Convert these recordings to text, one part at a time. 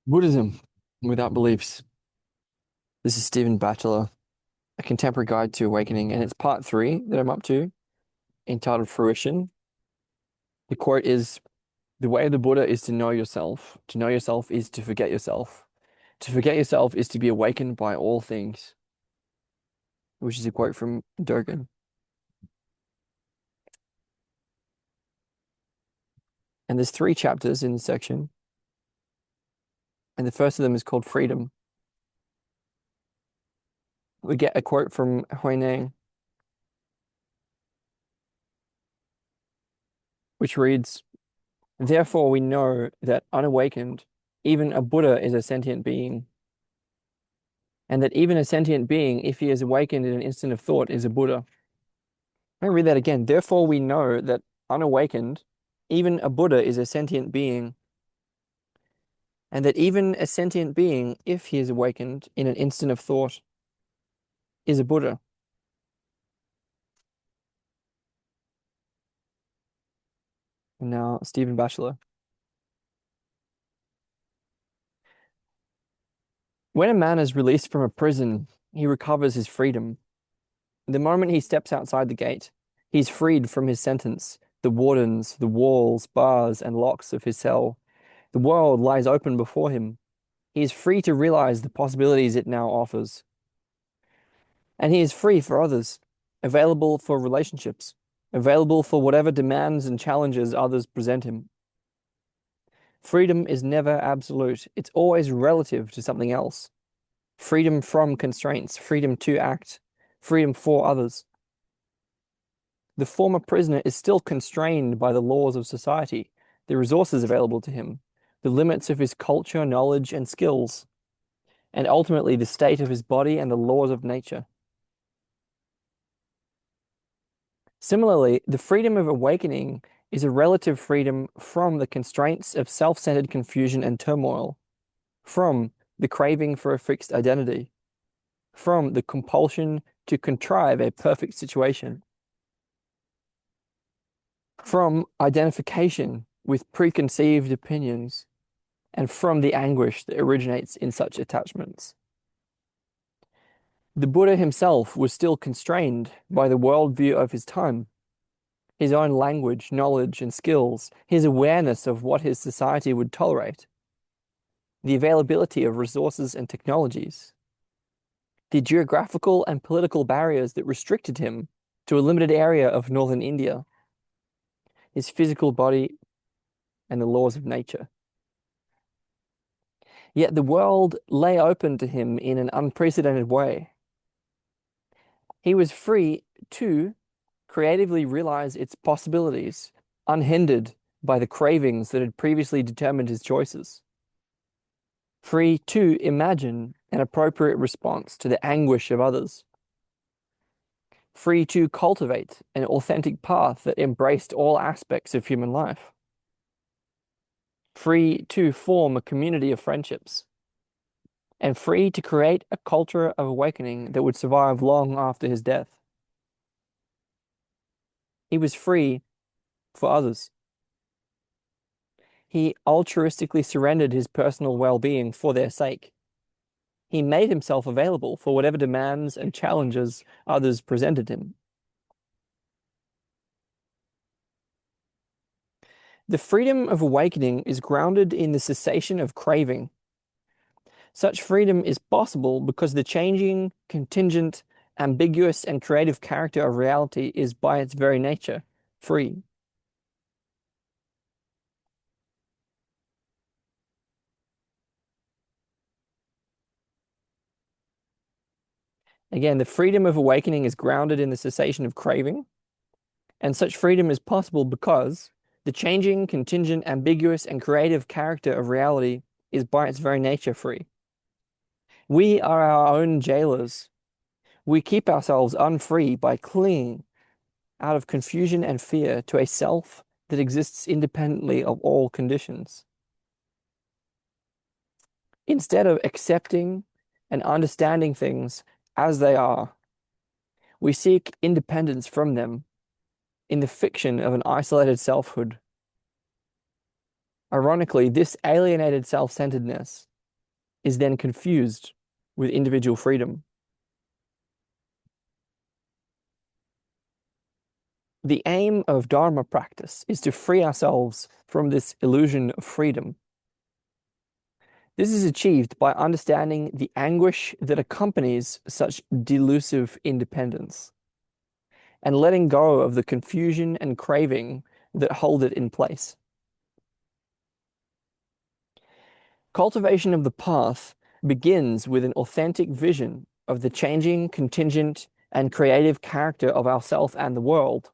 Buddhism without beliefs. This is Steven Batchelor, A Contemporary Guide to Awakening, and it's part three that I'm up to, entitled Fruition. The quote is, "The way of the Buddha is to know yourself. To know yourself is to forget yourself. To forget yourself is to be awakened by all things," which is a quote from Dogen. And there's three chapters in this section, and the first of them is called Freedom. We get a quote from Hui Neng, which reads, "Therefore we know that unawakened, even a Buddha is a sentient being, and that even a sentient being, if he is awakened in an instant of thought, is a Buddha." Let me read that again. Therefore, we know that unawakened, even a Buddha is a sentient being, and that even a sentient being, if he is awakened in an instant of thought, is a Buddha. And now, Steven Batchelor. When a man is released from a prison, he recovers his freedom. The moment he steps outside the gate, he's freed from his sentence, the wardens, the walls, bars, and locks of his cell. The world lies open before him. He is free to realize the possibilities it now offers. And he is free for others, available for relationships, available for whatever demands and challenges others present him. Freedom is never absolute, it's always relative to something else. Freedom from constraints, freedom to act, freedom for others. The former prisoner is still constrained by the laws of society, the resources available to him, the limits of his culture, knowledge, and skills, and ultimately the state of his body and the laws of nature. Similarly, the freedom of awakening is a relative freedom from the constraints of self-centered confusion and turmoil, from the craving for a fixed identity, from the compulsion to contrive a perfect situation, from identification with preconceived opinions, and from the anguish that originates in such attachments. The Buddha himself was still constrained by the worldview of his time, his own language, knowledge, and skills, his awareness of what his society would tolerate, the availability of resources and technologies, the geographical and political barriers that restricted him to a limited area of northern India, his physical body, and the laws of nature. Yet the world lay open to him in an unprecedented way. He was free to creatively realize its possibilities, unhindered by the cravings that had previously determined his choices. Free to imagine an appropriate response to the anguish of others. Free to cultivate an authentic path that embraced all aspects of human life. Free to form a community of friendships. And free to create a culture of awakening that would survive long after his death. He was free for others. He altruistically surrendered his personal well-being for their sake. He made himself available for whatever demands and challenges others presented him. The freedom of awakening is grounded in the cessation of craving. Such freedom is possible because the changing, contingent, ambiguous, and creative character of reality is by its very nature free. Again, the freedom of awakening is grounded in the cessation of craving, and such freedom is possible because the changing, contingent, ambiguous, and creative character of reality is by its very nature free. We are our own jailers. We keep ourselves unfree by clinging out of confusion and fear to a self that exists independently of all conditions. Instead of accepting and understanding things as they are, we seek independence from them in the fiction of an isolated selfhood. Ironically, this alienated self-centeredness is then confused with individual freedom. The aim of Dharma practice is to free ourselves from this illusion of freedom. This is achieved by understanding the anguish that accompanies such delusive independence and letting go of the confusion and craving that hold it in place. Cultivation of the path begins with an authentic vision of the changing, contingent, and creative character of ourself and the world.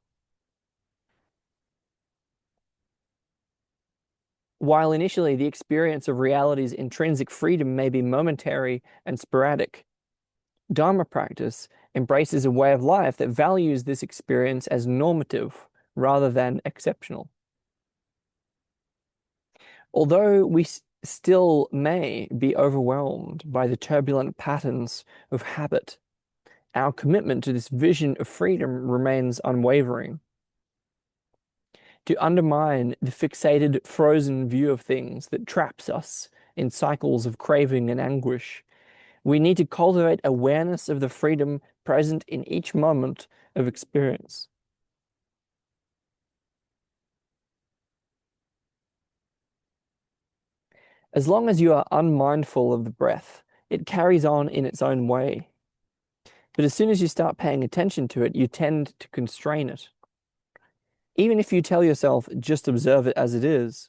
While initially the experience of reality's intrinsic freedom may be momentary and sporadic, Dharma practice embraces a way of life that values this experience as normative rather than exceptional. Although we still may be overwhelmed by the turbulent patterns of habit, our commitment to this vision of freedom remains unwavering. To undermine the fixated, frozen view of things that traps us in cycles of craving and anguish, we need to cultivate awareness of the freedom present in each moment of experience. As long as you are unmindful of the breath, it carries on in its own way. But as soon as you start paying attention to it, you tend to constrain it. Even if you tell yourself, just observe it as it is,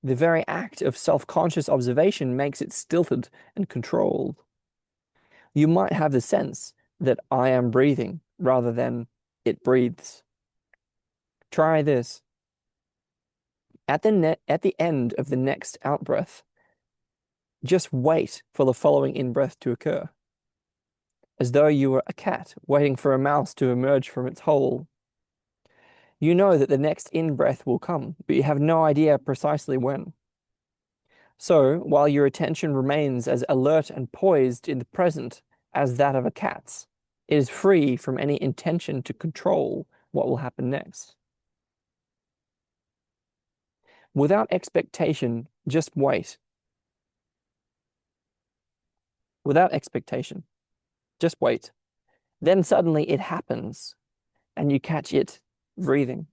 the very act of self-conscious observation makes it stilted and controlled. You might have the sense that I am breathing rather than it breathes. Try this. At the end of the next outbreath, just wait for the following in-breath to occur, as though you were a cat waiting for a mouse to emerge from its hole. You know that the next in-breath will come, but you have no idea precisely when. So, while your attention remains as alert and poised in the present as that of a cat's, it is free from any intention to control what will happen next. Without expectation, just wait. Without expectation, just wait. Then suddenly it happens, and you catch it breathing.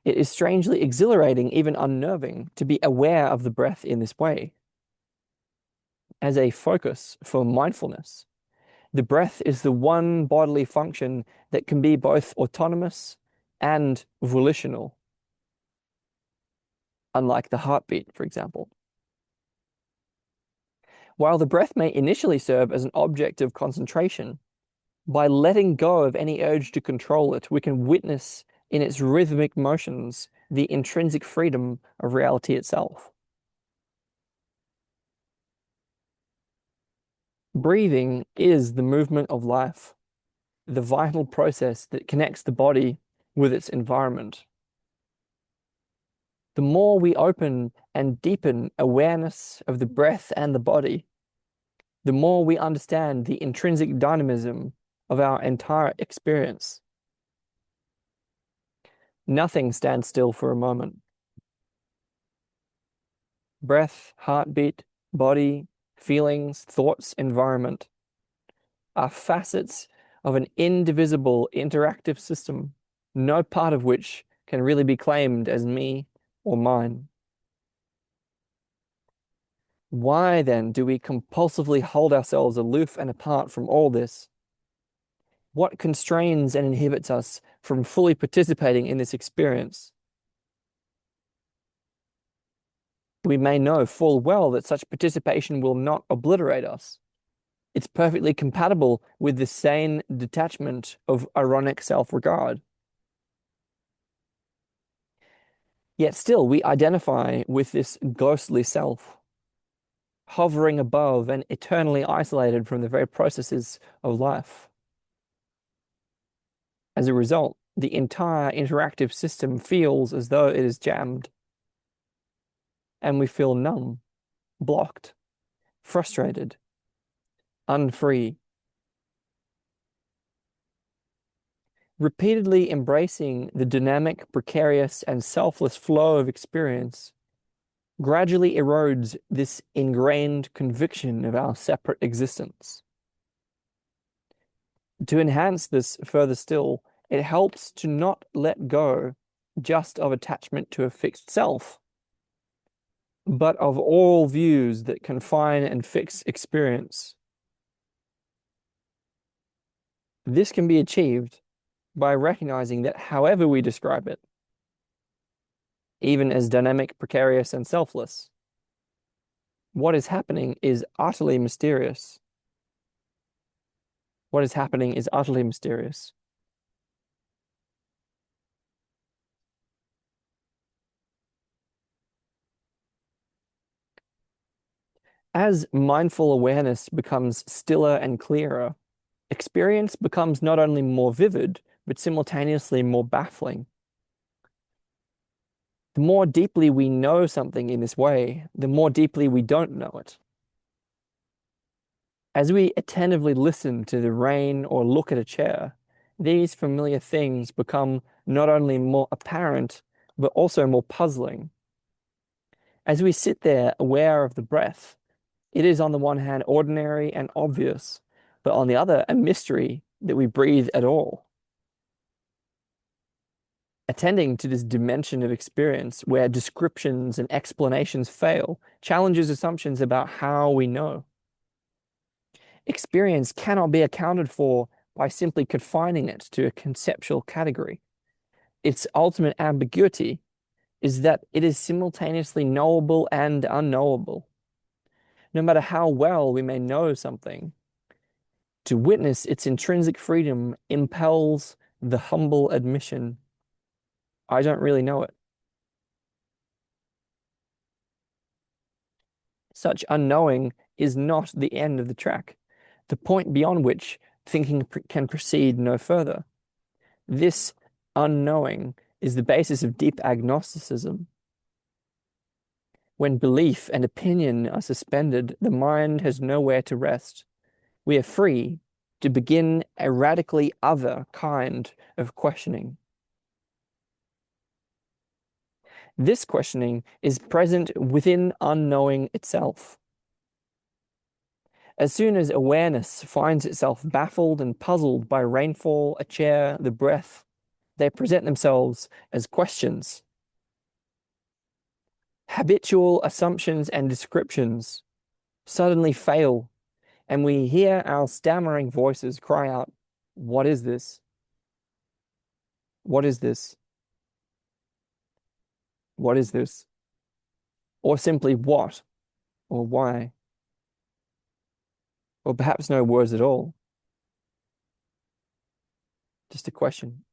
It is strangely exhilarating, even unnerving, to be aware of the breath in this way. As a focus for mindfulness, the breath is the one bodily function that can be both autonomous and volitional, unlike the heartbeat, for example. While the breath may initially serve as an object of concentration, by letting go of any urge to control it, we can witness in its rhythmic motions the intrinsic freedom of reality itself. Breathing is the movement of life, the vital process that connects the body with its environment. The more we open and deepen awareness of the breath and the body, the more we understand the intrinsic dynamism of our entire experience. Nothing stands still for a moment. Breath, heartbeat, body, feelings, thoughts, environment are facets of an indivisible interactive system, no part of which can really be claimed as me or mine. Why then do we compulsively hold ourselves aloof and apart from all this? What constrains and inhibits us from fully participating in this experience? We may know full well that such participation will not obliterate us. It's perfectly compatible with the sane detachment of ironic self-regard. Yet still, we identify with this ghostly self, hovering above and eternally isolated from the very processes of life. As a result, the entire interactive system feels as though it is jammed, and we feel numb, blocked, frustrated, unfree. Repeatedly embracing the dynamic, precarious, and selfless flow of experience, gradually erodes this ingrained conviction of our separate existence. To enhance this further still, it helps to not let go just of attachment to a fixed self, but of all views that confine and fix experience. This can be achieved by recognizing that however we describe it, even as dynamic, precarious, and selfless, what is happening is utterly mysterious. What is happening is utterly mysterious. As mindful awareness becomes stiller and clearer, experience becomes not only more vivid, but simultaneously more baffling. The more deeply we know something in this way, the more deeply we don't know it. As we attentively listen to the rain or look at a chair, these familiar things become not only more apparent, but also more puzzling. As we sit there aware of the breath, it is on the one hand ordinary and obvious, but on the other, a mystery that we breathe at all. Attending to this dimension of experience where descriptions and explanations fail challenges assumptions about how we know. Experience cannot be accounted for by simply confining it to a conceptual category. Its ultimate ambiguity is that it is simultaneously knowable and unknowable. No matter how well we may know something, to witness its intrinsic freedom impels the humble admission, I don't really know it. Such unknowing is not the end of the track, the point beyond which thinking can proceed no further. This unknowing is the basis of deep agnosticism. When belief and opinion are suspended, the mind has nowhere to rest. We are free to begin a radically other kind of questioning. This questioning is present within unknowing itself. As soon as awareness finds itself baffled and puzzled by rainfall, a chair, the breath, they present themselves as questions. Habitual assumptions and descriptions suddenly fail, and we hear our stammering voices cry out, "What is this? What is this? What is this?" Or simply, "What?" or "Why?" Or perhaps no words at all, just a question.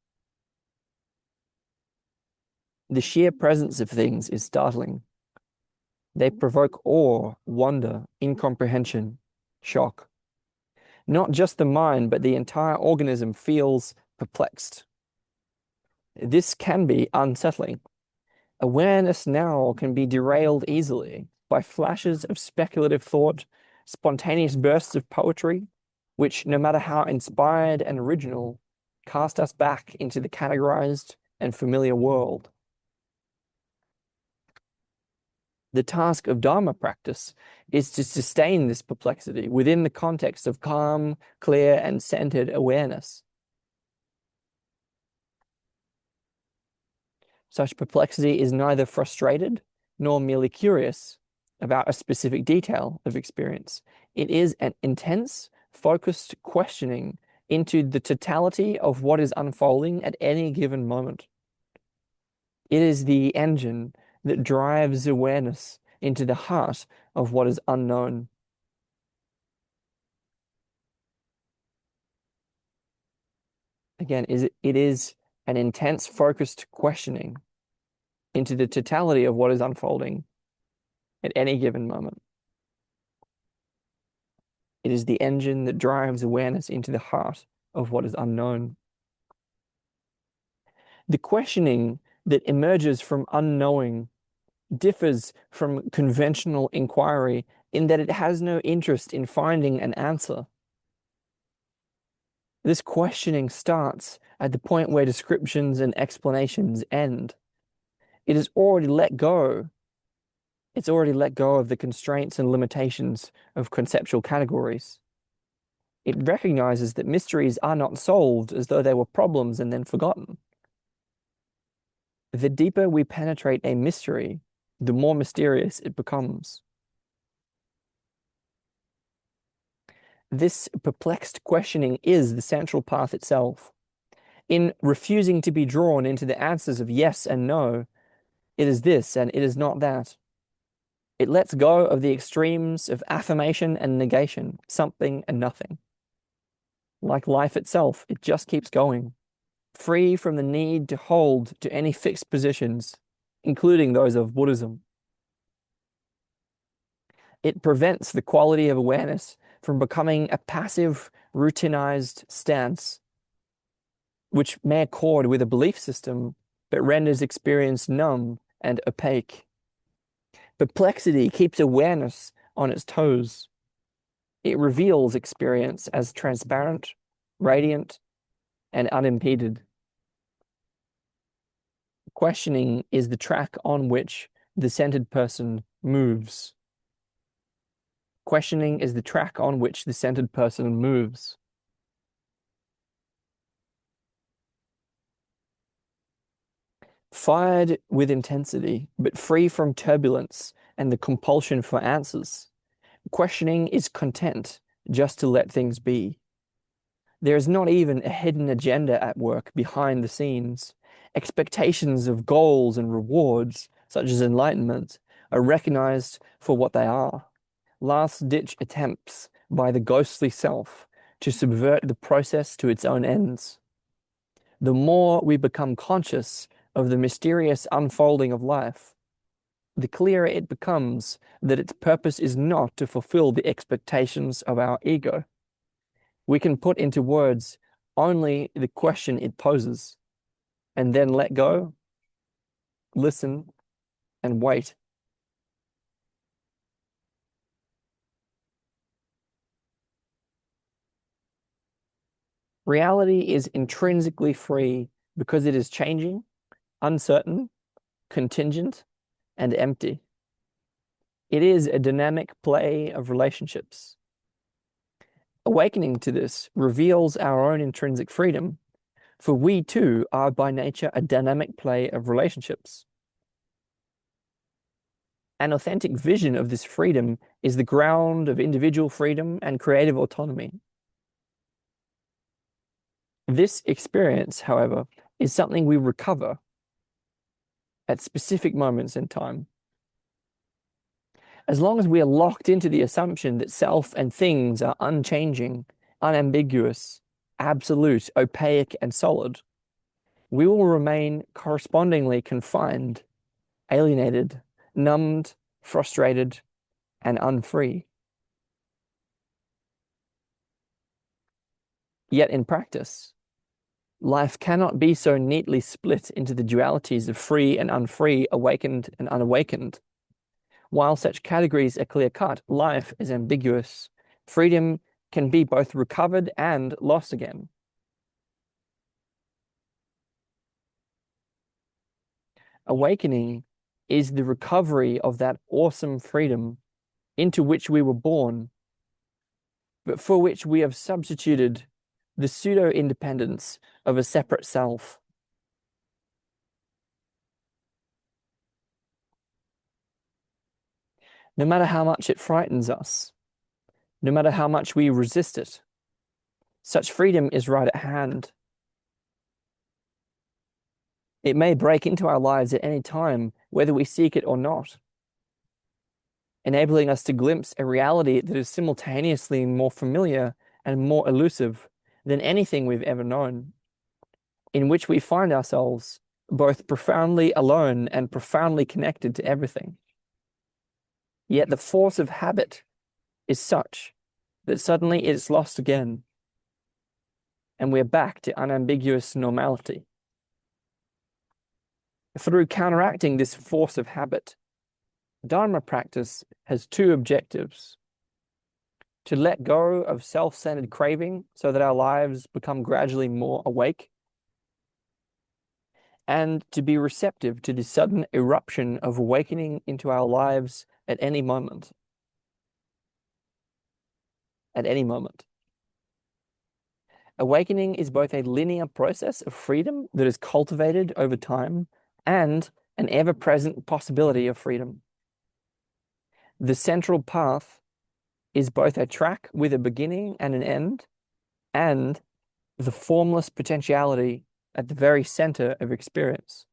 The sheer presence of things is startling. They provoke awe, wonder, incomprehension, shock. Not just the mind, but the entire organism feels perplexed. This can be unsettling. Awareness now can be derailed easily by flashes of speculative thought, spontaneous bursts of poetry, which, no matter how inspired and original, cast us back into the categorized and familiar world. The task of Dharma practice is to sustain this perplexity within the context of calm, clear, and centered awareness. Such perplexity is neither frustrated nor merely curious about a specific detail of experience. It is an intense, focused questioning into the totality of what is unfolding at any given moment. It is the engine that drives awareness into the heart of what is unknown. Again, it is an intense, focused questioning into the totality of what is unfolding at any given moment. It is the engine that drives awareness into the heart of what is unknown. The questioning that emerges from unknowing differs from conventional inquiry in that it has no interest in finding an answer. This questioning starts at the point where descriptions and explanations end. It has already let go It's already let go of the constraints and limitations of conceptual categories. It recognizes that mysteries are not solved as though they were problems and then forgotten. The deeper we penetrate a mystery, the more mysterious it becomes. This perplexed questioning is the central path itself. In refusing to be drawn into the answers of yes and no, it is this and it is not that. It lets go of the extremes of affirmation and negation, something and nothing. Like life itself, it just keeps going, free from the need to hold to any fixed positions, including those of Buddhism. It prevents the quality of awareness from becoming a passive, routinized stance, which may accord with a belief system, but renders experience numb and opaque. Perplexity keeps awareness on its toes. It reveals experience as transparent, radiant, and unimpeded. Questioning is the track on which the centered person moves. Questioning is the track on which the centered person moves. Fired with intensity, but free from turbulence and the compulsion for answers. Questioning is content just to let things be. There is not even a hidden agenda at work behind the scenes. Expectations of goals and rewards, such as enlightenment, are recognized for what they are. Last-ditch attempts by the ghostly self to subvert the process to its own ends. The more we become conscious of the mysterious unfolding of life, the clearer it becomes that its purpose is not to fulfill the expectations of our ego. We can put into words only the question it poses, and then let go, listen, and wait. Reality is intrinsically free because it is changing, uncertain, contingent, and empty. It is a dynamic play of relationships. Awakening to this reveals our own intrinsic freedom, for we too are by nature a dynamic play of relationships. An authentic vision of this freedom is the ground of individual freedom and creative autonomy. This experience, however, is something we recover at specific moments in time. As long as we are locked into the assumption that self and things are unchanging, unambiguous, absolute, opaque, and solid, we will remain correspondingly confined, alienated, numbed, frustrated, and unfree. Yet in practice, life cannot be so neatly split into the dualities of free and unfree, awakened and unawakened. While such categories are clear-cut, life is ambiguous. Freedom can be both recovered and lost again. Awakening is the recovery of that awesome freedom into which we were born, but for which we have substituted the pseudo-independence of a separate self. No matter how much it frightens us, no matter how much we resist it, such freedom is right at hand. It may break into our lives at any time, whether we seek it or not, enabling us to glimpse a reality that is simultaneously more familiar and more elusive than anything we've ever known, in which we find ourselves both profoundly alone and profoundly connected to everything. Yet the force of habit is such that suddenly it's lost again, and we're back to unambiguous normality. Through counteracting this force of habit, Dharma practice has two objectives: to let go of self-centered craving so that our lives become gradually more awake, and to be receptive to the sudden eruption of awakening into our lives at any moment. At any moment. Awakening is both a linear process of freedom that is cultivated over time and an ever-present possibility of freedom. The central path is both a track with a beginning and an end, and the formless potentiality at the very center of experience.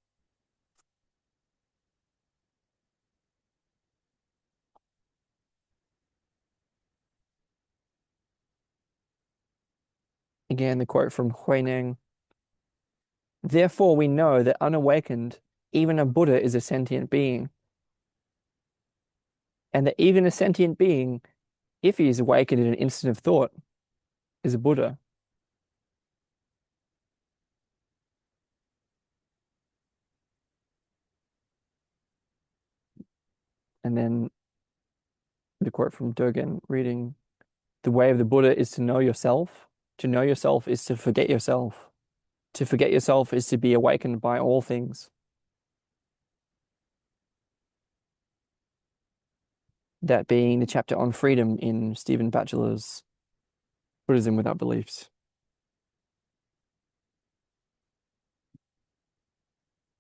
Again, the quote from Hui Neng. Therefore, we know that unawakened, even a Buddha is a sentient being, and that even a sentient being, if he is awakened in an instant of thought, is a Buddha. And then the quote from Dogen reading, the way of the Buddha is to know yourself. To know yourself is to forget yourself. To forget yourself is to be awakened by all things. That being the chapter on freedom in Steven Batchelor's Buddhism Without Beliefs.